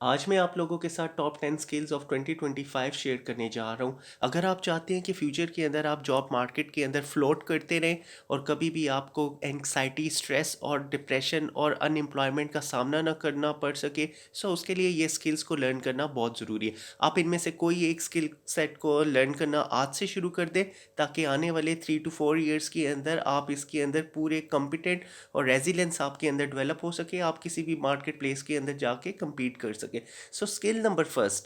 आज मैं आप लोगों के साथ टॉप 10 स्किल्स ऑफ 2025 शेयर करने जा रहा हूँ। अगर आप चाहते हैं कि फ्यूचर के अंदर आप जॉब मार्केट के अंदर फ्लोट करते रहें और कभी भी आपको एंग्जाइटी, स्ट्रेस और डिप्रेशन और अनएम्प्लॉयमेंट का सामना ना करना पड़ सके, सो उसके लिए ये स्किल्स को लर्न करना बहुत ज़रूरी है। आप इनमें से कोई एक स्किल सेट को लर्न करना आज से शुरू कर दें, ताकि आने वाले 3 to 4 ईयर्स के अंदर आप इसके अंदर पूरे कॉम्पिटेंट और रेजिलेंस आपके अंदर डेवलप हो सके, आप किसी भी मार्केट प्लेस के अंदर जाके compete कर सके। So skill number first,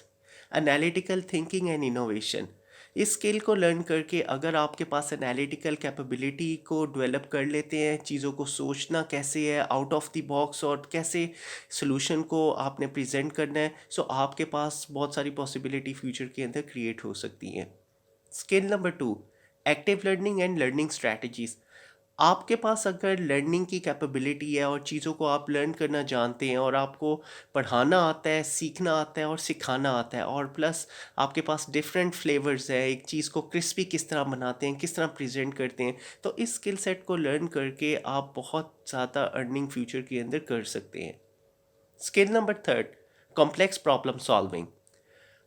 analytical thinking and innovation. इस स्किल को लर्न करके अगर आपके पास एनालिटिकल कैपेबिलिटी को डेवलप कर लेते हैं, चीज़ों को सोचना कैसे है आउट ऑफ द बॉक्स और कैसे सोल्यूशन को आपने प्रेजेंट करना है, सो आपके पास बहुत सारी पॉसिबिलिटी फ्यूचर के अंदर क्रिएट हो सकती हैं। Skill number two, active learning and learning strategies. आपके पास अगर लर्निंग की कैपेबिलिटी है और चीज़ों को आप लर्न करना जानते हैं और आपको पढ़ाना आता है, सीखना आता है और सिखाना आता है, और प्लस आपके पास डिफरेंट फ्लेवर्स है, एक चीज़ को क्रिस्पी किस तरह बनाते हैं, किस तरह प्रेजेंट करते हैं, तो इस स्किल सेट को लर्न करके आप बहुत ज़्यादा अर्निंग फ्यूचर के अंदर कर सकते हैं। Skill number third, complex problem solving.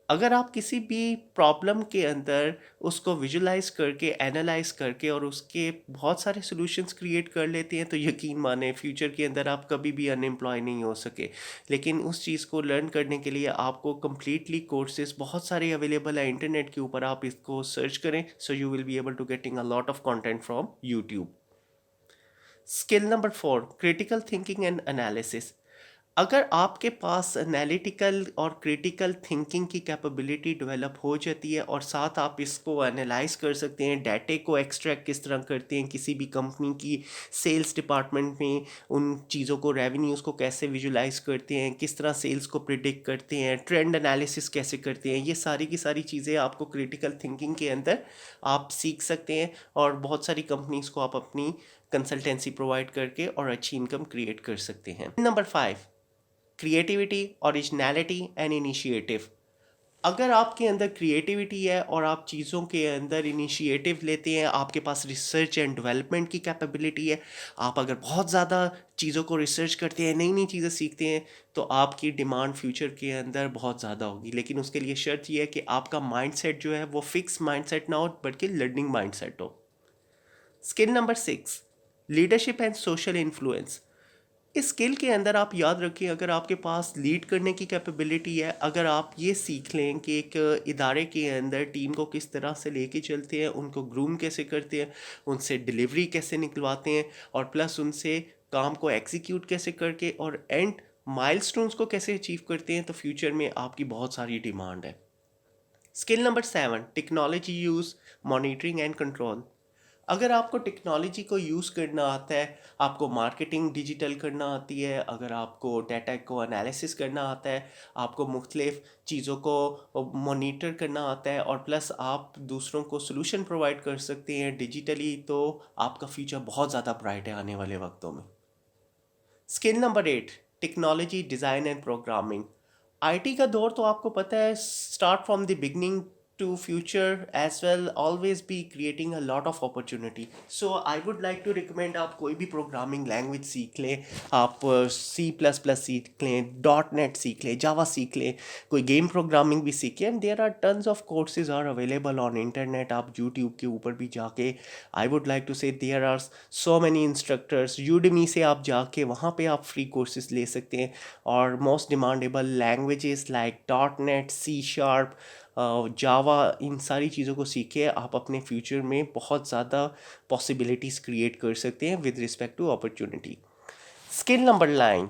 अगर आप किसी भी प्रॉब्लम के अंदर उसको विजुलाइज करके, एनालाइज करके और उसके बहुत सारे सॉल्यूशंस क्रिएट कर लेते हैं, तो यकीन माने फ्यूचर के अंदर आप कभी भी अनएम्प्लॉय नहीं हो सके। लेकिन उस चीज़ को लर्न करने के लिए आपको कम्प्लीटली कोर्सेज बहुत सारे अवेलेबल है इंटरनेट के ऊपर, आप इसको सर्च करें, so you will be able to getting a lot of content from YouTube. Skill number four, critical thinking and analysis. अगर आपके पास एनालिटिकल और क्रिटिकल थिंकिंग की कैपेबिलिटी डेवलप हो जाती है और साथ आप इसको एनालाइज कर सकते हैं, डाटे को एक्सट्रैक्ट किस तरह करते हैं किसी भी कंपनी की सेल्स डिपार्टमेंट में, उन चीज़ों को, रेवेन्यूज़ को कैसे विजुलाइज करते हैं, किस तरह सेल्स को प्रिडिक्ट करते हैं, ट्रेंड एनालिसिस कैसे करते हैं, ये सारी की सारी चीज़ें आपको क्रिटिकल थिंकिंग के अंदर आप सीख सकते हैं और बहुत सारी कंपनीज़ को आप अपनी कंसल्टेंसी प्रोवाइड करके और अच्छी इनकम क्रिएट कर सकते हैं। Number five, creativity, originality and initiative. अगर आपके अंदर क्रिएटिविटी है और आप चीज़ों के अंदर इनिशिएटिव लेते हैं, आपके पास रिसर्च एंड डेवलपमेंट की कैपेबिलिटी है, आप अगर बहुत ज़्यादा चीज़ों को रिसर्च करते हैं, नई नई चीज़ें सीखते हैं, तो आपकी डिमांड फ्यूचर के अंदर बहुत ज़्यादा होगी। लेकिन उसके लिए शर्त यह है कि आपका माइंडसेट जो है वो फिक्स माइंडसेट ना हो, बल्कि लर्निंग माइंडसेट हो। Skill number six, leadership and social influence. इस स्किल के अंदर आप याद रखें, अगर आपके पास लीड करने की कैपेबिलिटी है, अगर आप ये सीख लें कि एक इदारे के अंदर टीम को किस तरह से लेके चलते हैं, उनको ग्रूम कैसे करते हैं, उनसे डिलीवरी कैसे निकलवाते हैं, और प्लस उनसे काम को एग्जीक्यूट कैसे करके और एंड माइलस्टोन्स को कैसे अचीव करते हैं, तो फ्यूचर में आपकी बहुत सारी डिमांड है। Skill number seven, technology use, monitoring and control. अगर आपको टेक्नोलॉजी को यूज़ करना आता है, आपको मार्केटिंग डिजिटल करना आती है, अगर आपको डाटा को एनालिसिस करना आता है, आपको मुख्तलिफ चीज़ों को मॉनिटर करना आता है, और प्लस आप दूसरों को सोल्यूशन प्रोवाइड कर सकते हैं डिजिटली, तो आपका फ्यूचर बहुत ज़्यादा ब्राइट है आने वाले वक्तों में। Skill number eight, technology design and programming. IT का दौर तो आपको पता है, start from the beginning to future as well, always be creating a lot of opportunity. So I would like to recommend आप कोई भी प्रोग्रामिंग लैंग्वेज सीख लें, आप सी प्लस प्लस सीख लें, डॉट नेट सीख लें, जावा सीख लें, कोई गेम प्रोग्रामिंग भी सीखें, and there are tons of courses are available on internet. आप यूट्यूब के ऊपर भी जाके, I would like to say there are so many instructors, Udemy से आप जाके वहाँ पे आप फ्री कोर्सेज ले सकते हैं। और most demandable languages like dot net, C sharp, Java, इन सारी चीज़ों को सीख के आप अपने फ्यूचर में बहुत ज़्यादा पॉसिबिलिटीज़ क्रिएट कर सकते हैं with respect to opportunity. Skill number nine,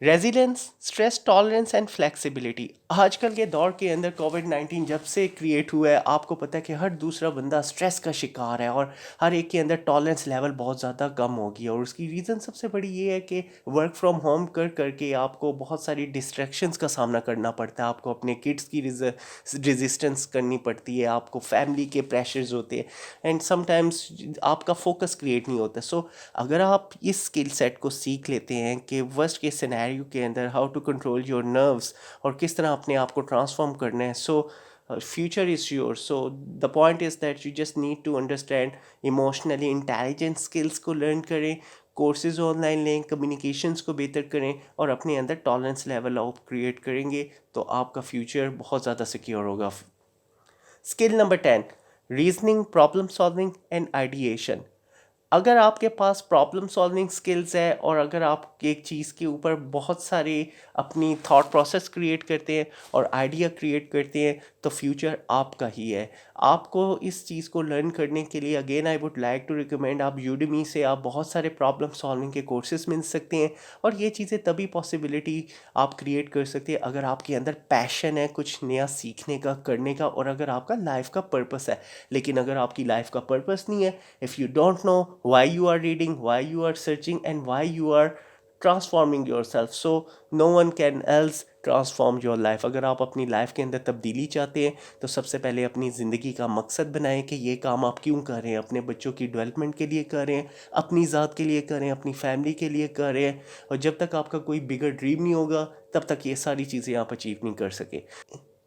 resilience, stress tolerance and flexibility. आजकल के दौर के अंदर कोविड-19 जब से क्रिएट हुआ है, आपको पता है कि हर दूसरा बंदा स्ट्रेस का शिकार है और हर एक के अंदर टॉलरेंस लेवल बहुत ज़्यादा कम हो गया, और उसकी रीज़न सबसे बड़ी ये है कि वर्क फ्रॉम होम कर करके आपको बहुत सारी डिस्ट्रैक्शंस का सामना करना पड़ता है, आपको अपने किड्स की रेजिस्टेंस करनी पड़ती है, आपको फैमिली के प्रेशर्स होते हैं, एंड समटाइम्स आपका फोकस क्रिएट नहीं होता। सो अगर आप इस स्किल सेट को सीख लेते हैं कि वर्स्ट के सिनेरियो के अंदर how to control your nerves और किस तरह अपने आप को ट्रांसफॉर्म करना है, so future is your. So the point is that you just need to understand emotionally intelligent skills को लर्न करें, कोर्सेज ऑनलाइन लें, कम्युनिकेशंस को बेहतर करें और अपने अंदर टॉलरेंस लेवल आप क्रिएट करेंगे तो आपका फ्यूचर बहुत ज़्यादा सिक्योर होगा। Skill number 10, reasoning, problem solving and ideation. अगर आपके पास प्रॉब्लम सॉल्विंग स्किल्स है और अगर आप एक चीज़ के ऊपर बहुत सारे अपनी थॉट प्रोसेस क्रिएट करते हैं और आइडिया क्रिएट करते हैं तो फ्यूचर आपका ही है। आपको इस चीज़ को लर्न करने के लिए again I would like to recommend, आप यूडेमी से आप बहुत सारे प्रॉब्लम सॉल्विंग के कोर्सेज मिल सकते हैं और ये चीज़ें तभी पॉसिबिलिटी आप क्रिएट कर सकते हैं अगर आपके अंदर पैशन है कुछ नया सीखने का, करने का, और अगर आपका लाइफ का पर्पस है। लेकिन अगर आपकी लाइफ का पर्पस नहीं है, if you don't know why you are reading, why you are searching, and why you are transforming yourself, so no one can else transform your life. अगर आप अपनी लाइफ के अंदर तब्दीली चाहते हैं तो सबसे पहले अपनी ज़िंदगी का मकसद बनाएं कि ये काम आप क्यों कर रहे हैं, अपने बच्चों की डेवलपमेंट के लिए कर रहे हैं, अपनी ज़ात के लिए कर रहे हैं, अपनी फैमिली के लिए कर रहे हैं। और जब तक आपका कोई बिगर ड्रीम नहीं होगा तब तक ये सारी चीज़ें आप अचीव नहीं कर सके।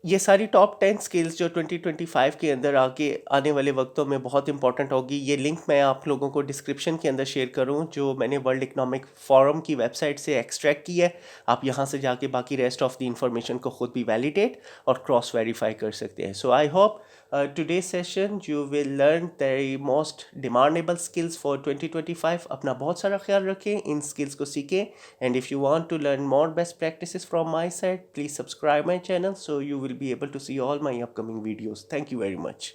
ये सारी टॉप 10 स्किल्स जो 2025 के अंदर आगे आने वाले वक्तों में बहुत इंपॉर्टेंट होगी, ये लिंक मैं आप लोगों को डिस्क्रिप्शन के अंदर शेयर करूँ जो मैंने वर्ल्ड इकोनॉमिक फोरम की वेबसाइट से एक्सट्रैक्ट की है। आप यहाँ से जाके बाकी रेस्ट ऑफ द इंफॉर्मेशन को खुद भी वैलिडेट और क्रॉस वेरीफाई कर सकते हैं। So I hope today's session you will learn the most demandable skills for 2025। अपना बहुत सारा ख्याल रखें, इन skills को सीखें, and if you want to learn more best practices from my side, please subscribe my channel so you will be able to see all my upcoming videos. Thank you very much.